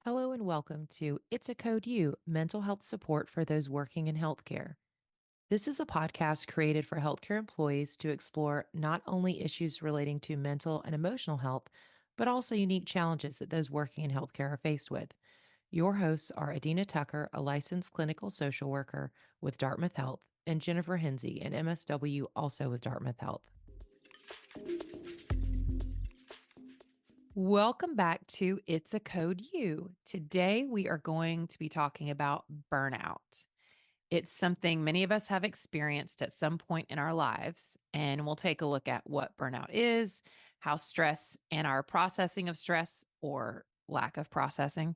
Hello and welcome to It's a Code You, mental health support for those working in healthcare. This is a podcast created for healthcare employees to explore not only issues relating to mental and emotional health, but also unique challenges that those working in healthcare are faced with. Your hosts are Adina Tucker, a licensed clinical social worker with Dartmouth Health, and Jennifer Hinsey, an MSW also with Dartmouth Health. Welcome back to It's a Code You. Today we are going to be talking about burnout. It's something many of us have experienced at some point in our lives, and we'll take a look at what burnout is, how stress and our processing of stress or lack of processing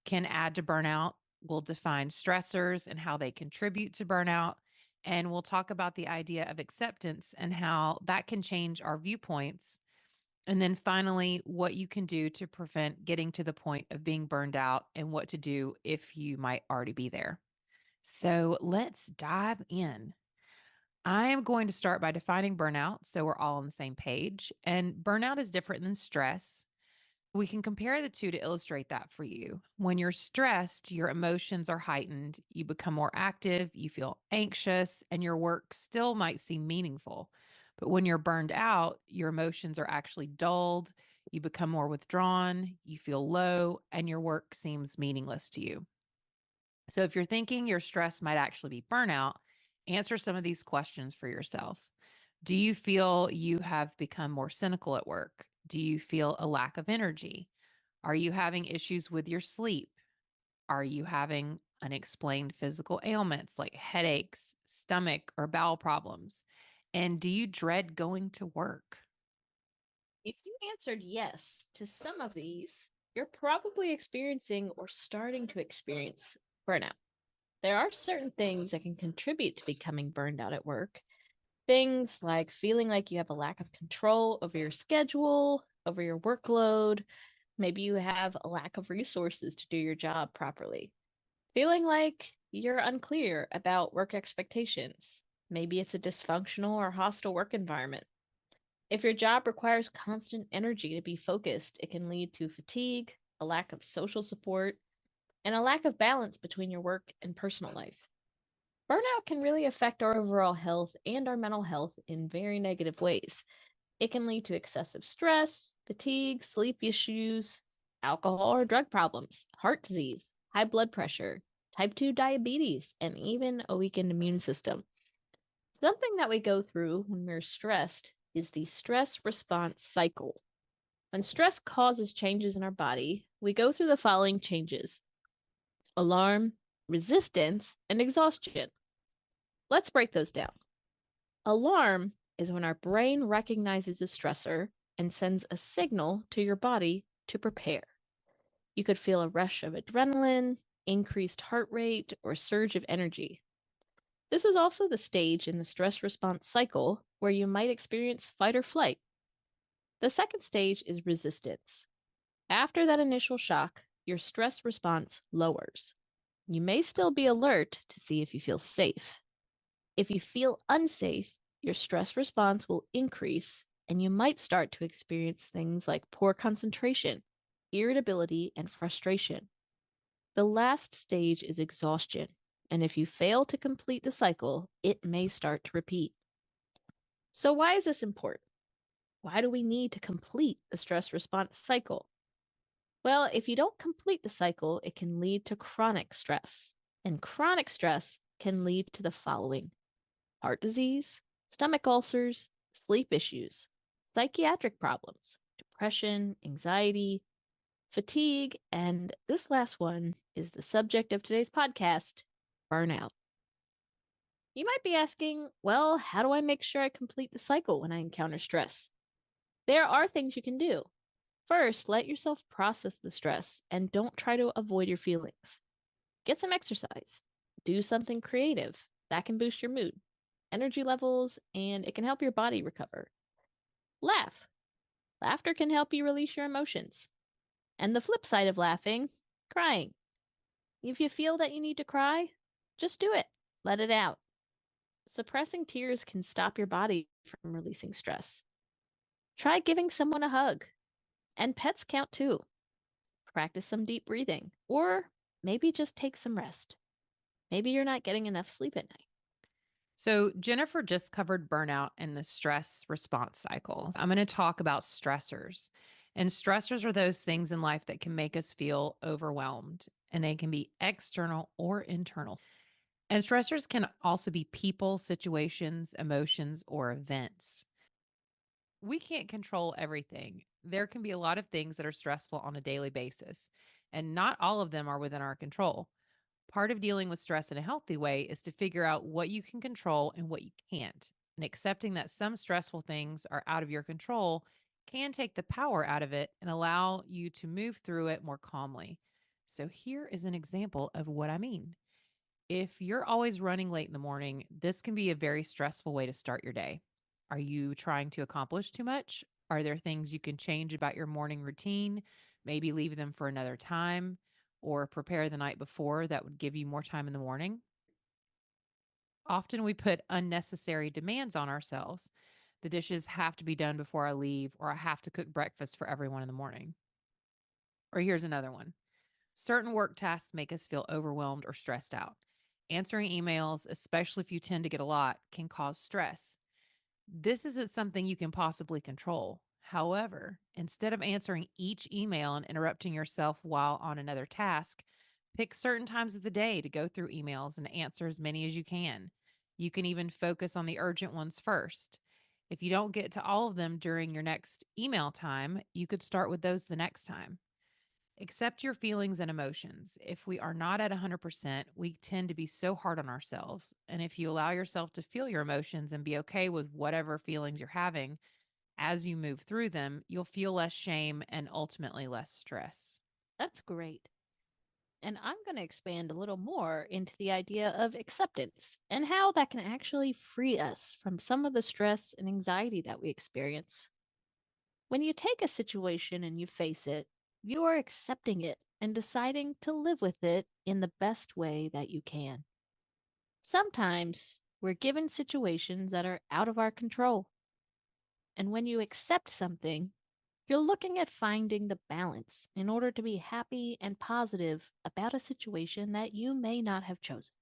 can add to burnout. We'll define stressors and how they contribute to burnout, and we'll talk about the idea of acceptance and how that can change our viewpoints. And then finally, what you can do to prevent getting to the point of being burned out and what to do if you might already be there. So let's dive in. I am going to start by defining burnout so we're all on the same page. And burnout is different than stress. We can compare the two to illustrate that for you. When you're stressed, your emotions are heightened, you become more active, you feel anxious, and your work still might seem meaningful. But when you're burned out, your emotions are actually dulled, you become more withdrawn, you feel low, and your work seems meaningless to you. So if you're thinking your stress might actually be burnout, answer some of these questions for yourself. Do you feel you have become more cynical at work? Do you feel a lack of energy? Are you having issues with your sleep? Are you having unexplained physical ailments like headaches, stomach, or bowel problems? And do you dread going to work? If you answered yes to some of these, you're probably experiencing or starting to experience burnout. There are certain things that can contribute to becoming burned out at work. Things like feeling like you have a lack of control over your schedule, over your workload. Maybe you have a lack of resources to do your job properly. Feeling like you're unclear about work expectations. Maybe it's a dysfunctional or hostile work environment. If your job requires constant energy to be focused, it can lead to fatigue, a lack of social support, and a lack of balance between your work and personal life. Burnout can really affect our overall health and our mental health in very negative ways. It can lead to excessive stress, fatigue, sleep issues, alcohol or drug problems, heart disease, high blood pressure, type 2 diabetes, and even a weakened immune system. Something that we go through when we're stressed is the stress response cycle. When stress causes changes in our body, we go through the following changes: alarm, resistance, and exhaustion. Let's break those down. Alarm is when our brain recognizes a stressor and sends a signal to your body to prepare. You could feel a rush of adrenaline, increased heart rate, or surge of energy. This is also the stage in the stress response cycle where you might experience fight or flight. The second stage is resistance. After that initial shock, your stress response lowers. You may still be alert to see if you feel safe. If you feel unsafe, your stress response will increase, and you might start to experience things like poor concentration, irritability, and frustration. The last stage is exhaustion, and if you fail to complete the cycle, it may start to repeat. So, why is this important? Why do we need to complete the stress response cycle? Well, if you don't complete the cycle, it can lead to chronic stress. And chronic stress can lead to the following: heart disease, stomach ulcers, sleep issues, psychiatric problems, depression, anxiety, fatigue, and this last one is the subject of today's podcast: burnout. You might be asking, well, how do I make sure I complete the cycle when I encounter stress? There are things you can do. First, let yourself process the stress and don't try to avoid your feelings. Get some exercise. Do something creative. That can boost your mood, energy levels, and it can help your body recover. Laugh. Laughter can help you release your emotions. And the flip side of laughing, crying. If you feel that you need to cry, just do it. Let it out. Suppressing tears can stop your body from releasing stress. Try giving someone a hug. And pets count too. Practice some deep breathing. Or maybe just take some rest. Maybe you're not getting enough sleep at night. So, Jennifer just covered burnout and the stress response cycle. I'm going to talk about stressors. And stressors are those things in life that can make us feel overwhelmed, and they can be external or internal. And stressors can also be people, situations, emotions, or events. We can't control everything. There can be a lot of things that are stressful on a daily basis, and not all of them are within our control. Part of dealing with stress in a healthy way is to figure out what you can control and what you can't. And accepting that some stressful things are out of your control can take the power out of it and allow you to move through it more calmly. So, here is an example of what I mean. If you're always running late in the morning, this can be a very stressful way to start your day. Are you trying to accomplish too much? Are there things you can change about your morning routine? Maybe leave them for another time or prepare the night before that would give you more time in the morning? Often we put unnecessary demands on ourselves. The dishes have to be done before I leave, or I have to cook breakfast for everyone in the morning. Or here's another one. Certain work tasks make us feel overwhelmed or stressed out. Answering emails, especially if you tend to get a lot, can cause stress. This isn't something you can possibly control. However, instead of answering each email and interrupting yourself while on another task, pick certain times of the day to go through emails and answer as many as you can. You can even focus on the urgent ones first. If you don't get to all of them during your next email time, you could start with those the next time. Accept your feelings and emotions. If we are not at 100%, we tend to be so hard on ourselves. And if you allow yourself to feel your emotions and be okay with whatever feelings you're having as you move through them, you'll feel less shame and ultimately less stress. That's great. And I'm going to expand a little more into the idea of acceptance and how that can actually free us from some of the stress and anxiety that we experience. When you take a situation and you face it, you are accepting it and deciding to live with it in the best way that you can. Sometimes we're given situations that are out of our control. And when you accept something, you're looking at finding the balance in order to be happy and positive about a situation that you may not have chosen.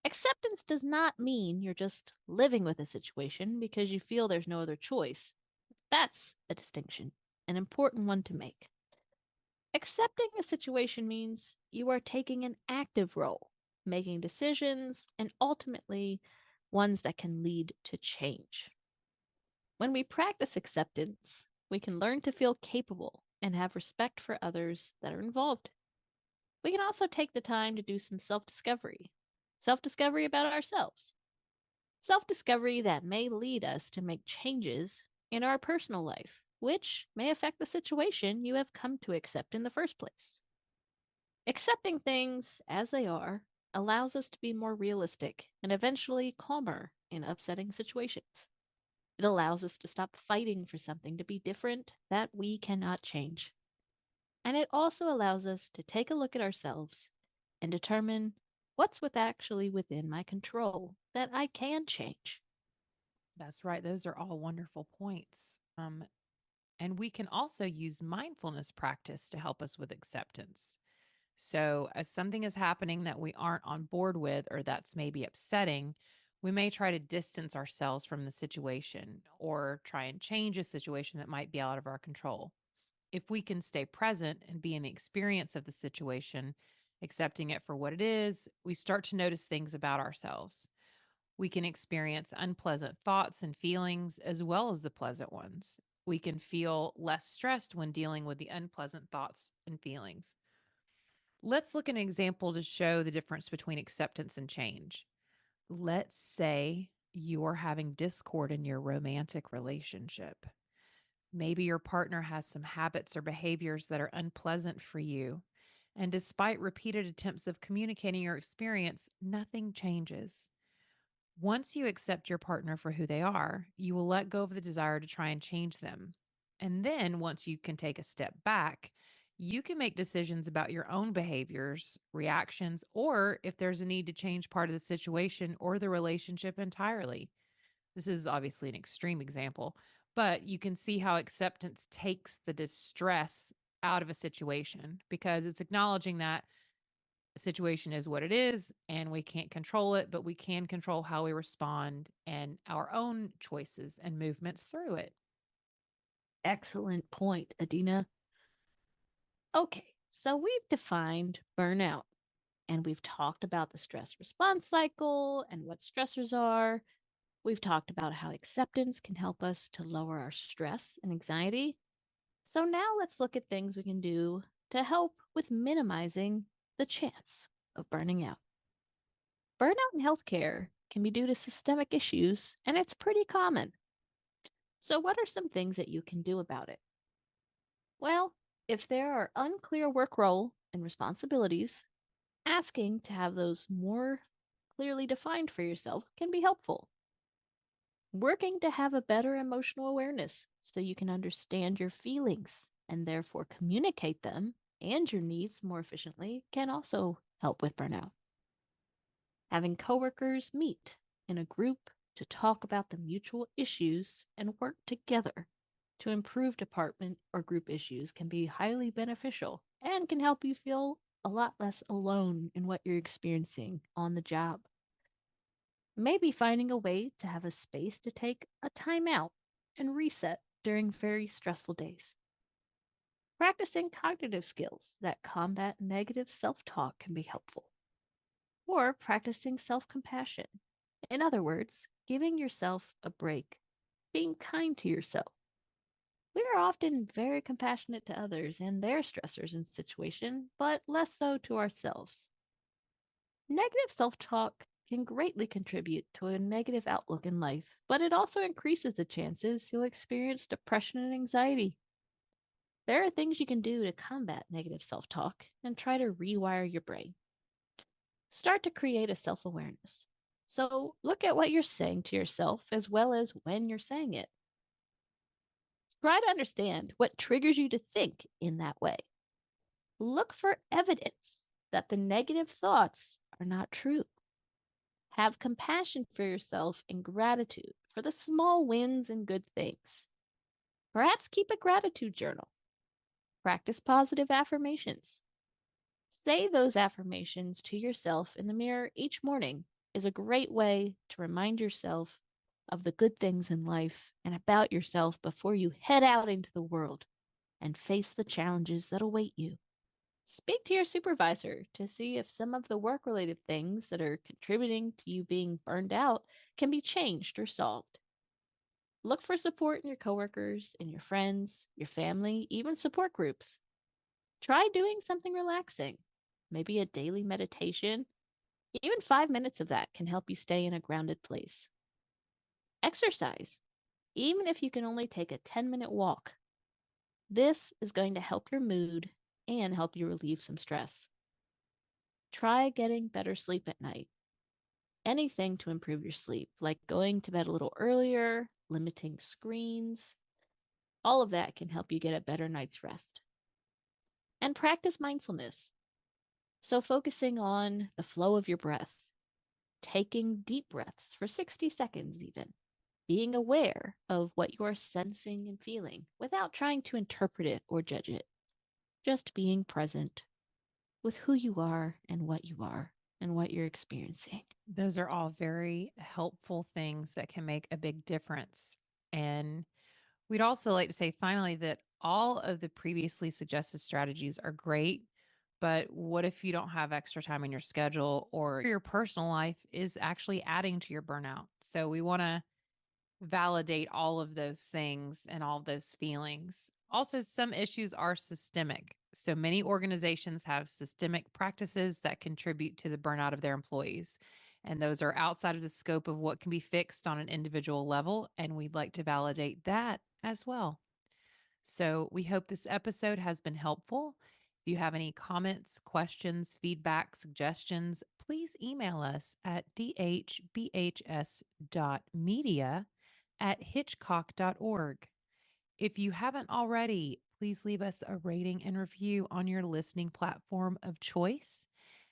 Acceptance does not mean you're just living with a situation because you feel there's no other choice. That's a distinction, an important one to make. Accepting a situation means you are taking an active role, making decisions, and ultimately ones that can lead to change. When we practice acceptance, we can learn to feel capable and have respect for others that are involved. We can also take the time to do some self discovery about ourselves, self discovery that may lead us to make changes in our personal life, which may affect the situation you have come to accept in the first place. Accepting things as they are allows us to be more realistic and eventually calmer in upsetting situations. It allows us to stop fighting for something to be different that we cannot change. And it also allows us to take a look at ourselves and determine what's actually within my control that I can change. That's right. Those are all wonderful points. And we can also use mindfulness practice to help us with acceptance. So, as something is happening that we aren't on board with or that's maybe upsetting, we may try to distance ourselves from the situation or try and change a situation that might be out of our control. If we can stay present and be in the experience of the situation, accepting it for what it is, we start to notice things about ourselves. We can experience unpleasant thoughts and feelings as well as the pleasant ones. We can feel less stressed when dealing with the unpleasant thoughts and feelings. Let's look at an example to show the difference between acceptance and change. Let's say you're having discord in your romantic relationship. Maybe your partner has some habits or behaviors that are unpleasant for you. And despite repeated attempts of communicating your experience, nothing changes. Once you accept your partner for who they are, you will let go of the desire to try and change them. And then, once you can take a step back, you can make decisions about your own behaviors, reactions, or if there's a need to change part of the situation or the relationship entirely. This is obviously an extreme example, But you can see how acceptance takes the distress out of a situation because it's acknowledging that the situation is what it is and we can't control it, but we can control how we respond and our own choices and movements through it. Excellent point, Adina. Okay, so we've defined burnout and we've talked about the stress response cycle and what stressors are. We've talked about how acceptance can help us to lower our stress and anxiety. So now let's look at things we can do to help with minimizing the chance of burning out. Burnout in healthcare can be due to systemic issues, and it's pretty common. So, what are some things that you can do about it? Well, if there are unclear work role and responsibilities, asking to have those more clearly defined for yourself can be helpful. Working to have a better emotional awareness so you can understand your feelings and therefore communicate them and your needs more efficiently can also help with burnout. Having coworkers meet in a group to talk about the mutual issues and work together to improve department or group issues can be highly beneficial and can help you feel a lot less alone in what you're experiencing on the job. Maybe finding a way to have a space to take a time out and reset during very stressful days. Practicing cognitive skills that combat negative self talk can be helpful. Or practicing self compassion. In other words, giving yourself a break, being kind to yourself. We are often very compassionate to others and their stressors and situation, but less so to ourselves. Negative self talk can greatly contribute to a negative outlook in life, but it also increases the chances you'll experience depression and anxiety. There are things you can do to combat negative self talk and try to rewire your brain. Start to create a self awareness. So look at what you're saying to yourself as well as when you're saying it. Try to understand what triggers you to think in that way. Look for evidence that the negative thoughts are not true. Have compassion for yourself and gratitude for the small wins and good things. Perhaps keep a gratitude journal. Practice positive affirmations. Say those affirmations to yourself in the mirror each morning is a great way to remind yourself of the good things in life and about yourself before you head out into the world and face the challenges that await you. Speak to your supervisor to see if some of the work related things that are contributing to you being burned out can be changed or solved. Look for support in your coworkers, in your friends, your family, even support groups. Try doing something relaxing, maybe a daily meditation. Even 5 minutes of that can help you stay in a grounded place. Exercise, even if you can only take a 10-minute walk. This is going to help your mood and help you relieve some stress. Try getting better sleep at night. Anything to improve your sleep, like going to bed a little earlier, limiting screens, all of that can help you get a better night's rest. And practice mindfulness. So, focusing on the flow of your breath, taking deep breaths for 60 seconds, even being aware of what you are sensing and feeling without trying to interpret it or judge it, just being present with who you are and what you're experiencing. Those are all very helpful things that can make a big difference. And we'd also like to say finally that all of the previously suggested strategies are great. But what if you don't have extra time in your schedule or your personal life is actually adding to your burnout? So we want to validate all of those things and all of those feelings. Also, some issues are systemic. So many organizations have systemic practices that contribute to the burnout of their employees. And those are outside of the scope of what can be fixed on an individual level. And we'd like to validate that as well. So we hope this episode has been helpful. If you have any comments, questions, feedback, suggestions, please email us at dhbhs.media@hitchcock.org. If you haven't already, please leave us a rating and review on your listening platform of choice.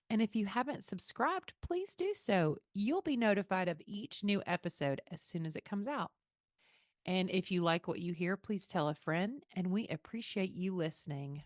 And if you haven't subscribed, please do so. You'll be notified of each new episode as soon as it comes out. And if you like what you hear, please tell a friend, and we appreciate you listening.